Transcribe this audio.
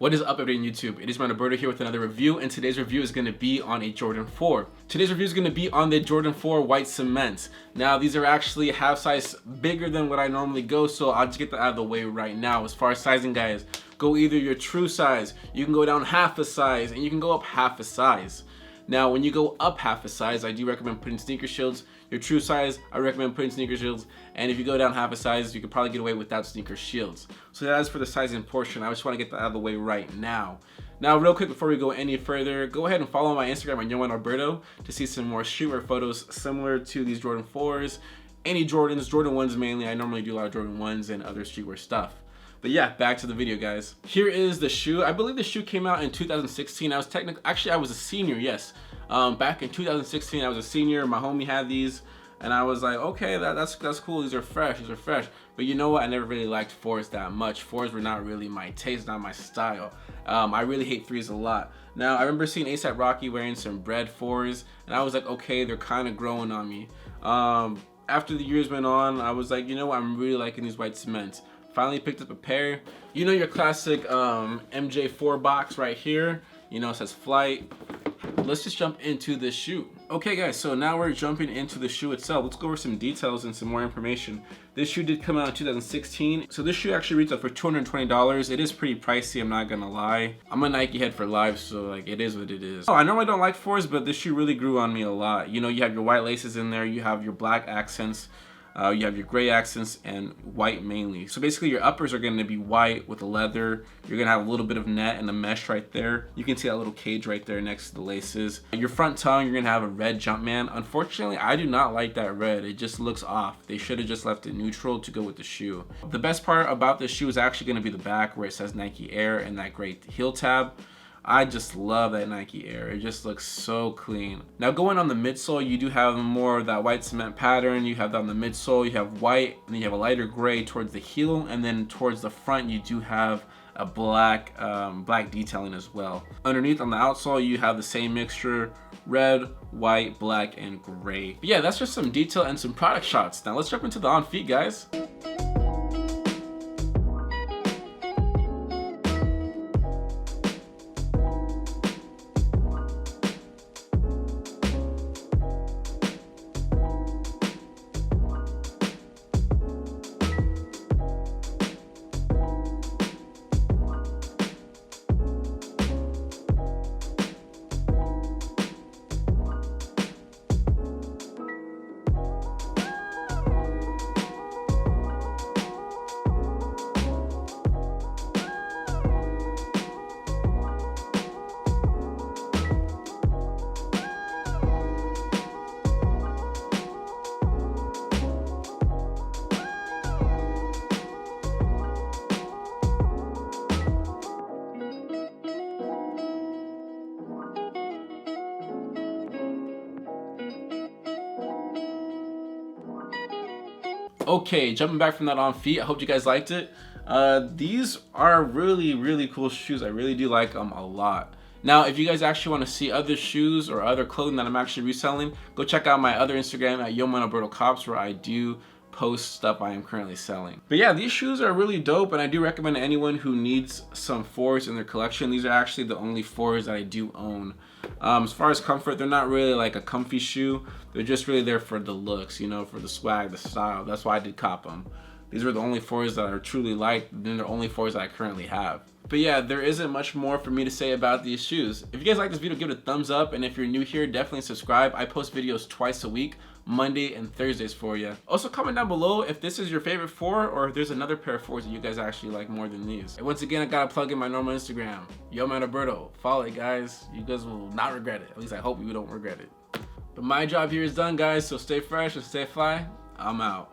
What is up, everybody in YouTube? It is YoManAlberto here with another review, and today's review is going to be on a Jordan 4. Today's review is going to be on the Jordan 4 white cements. Now, these are actually half size bigger than what I normally go, so I'll just get that out of the way right now. As far as sizing, guys, go either your true size, you can go down half a size, and you can go up half a size. Now, when you go up half a size, I do recommend putting sneaker shields. Your true size, I recommend putting sneaker shields. And if you go down half a size, you could probably get away without sneaker shields. So that is for the sizing portion. I just want to get that out of the way right now. Now, real quick, before we go any further, go ahead and follow my Instagram on YoManAlberto to see some more streetwear photos similar to these Jordan 4s. Any Jordans, Jordan 1s mainly. I normally do a lot of Jordan 1s and other streetwear stuff. But yeah, back to the video, guys. Here is the shoe. I believe the shoe came out in 2016. I was actually I was a senior, yes. Back in 2016, I was a senior. My homie had these, and I was like, okay, that's cool. These are fresh. These are fresh. But you know what? I never really liked 4s that much. 4s were not really my taste, not my style. I really hate 3s a lot. Now, I remember seeing A$AP Rocky wearing some bread 4s, and I was like, okay, they're kind of growing on me. After the years went on, I was like, you know what? I'm really liking these white cements. Finally picked up a pair. You know your classic MJ4 box right here. You know, it says Flight. Let's just jump into this shoe. Okay, guys, so now we're jumping into the shoe itself. Let's go over some details and some more information. This shoe did come out in 2016. So this shoe actually retails for $220. It is pretty pricey, I'm not gonna lie. I'm a Nike head for life, so like it is what it is. Oh, I normally don't like 4s, but this shoe really grew on me a lot. You know, you have your white laces in there, you have your black accents. You have your gray accents and white mainly. So basically your uppers are going to be white with the leather. You're going to have a little bit of net and the mesh right there. You can see that little cage right there next to the laces. Your front tongue, you're going to have a red Jumpman. Unfortunately, I do not like that red. It just looks off. They should have just left it neutral to go with the shoe. The best part about this shoe is actually going to be the back where it says nikeair and that great heel tab. I just love that nikeair. It just looks so clean. Now going on the midsole, you do have more of that white cement pattern. You have that on the midsole, you have white, and then you have a lighter gray towards the heel, and then towards the front you do have a black detailing as well. Underneath on the outsole, you have the same mixture, red, white, black, and gray. But yeah, that's just some detail and some product shots. Now let's jump into the on feet, guys. Okay, jumping back from that on feet, I hope you guys liked it. These are really cool shoes. I really do like them a lot. Now, if you guys actually want to see other shoes or other clothing that I'm actually reselling, go check out my other Instagram at YoManAlberto where I do post stuff I am currently selling. But yeah, these shoes are really dope, and I do recommend anyone who needs some 4s in their collection. These are actually the only 4s that I do own. As far as comfort, they're not really like a comfy shoe. They're just really there for the looks, you know, for the swag, the style. That's why I did cop them. These were the only 4s that I truly liked, and they're the only 4s that I currently have. But yeah, there isn't much more for me to say about these shoes. If you guys like this video, give it a thumbs up, and if you're new here, definitely subscribe. I post videos twice a week, Monday and Thursdays for you. Also comment down below if this is your favorite 4 or if there's another pair of 4s that you guys actually like more than these. And once again, I gotta plug in my normal Instagram, YoManAlberto. Follow it, guys. You guys will not regret it. At least I hope you don't regret it. But my job here is done, guys, so stay fresh and stay fly. I'm out.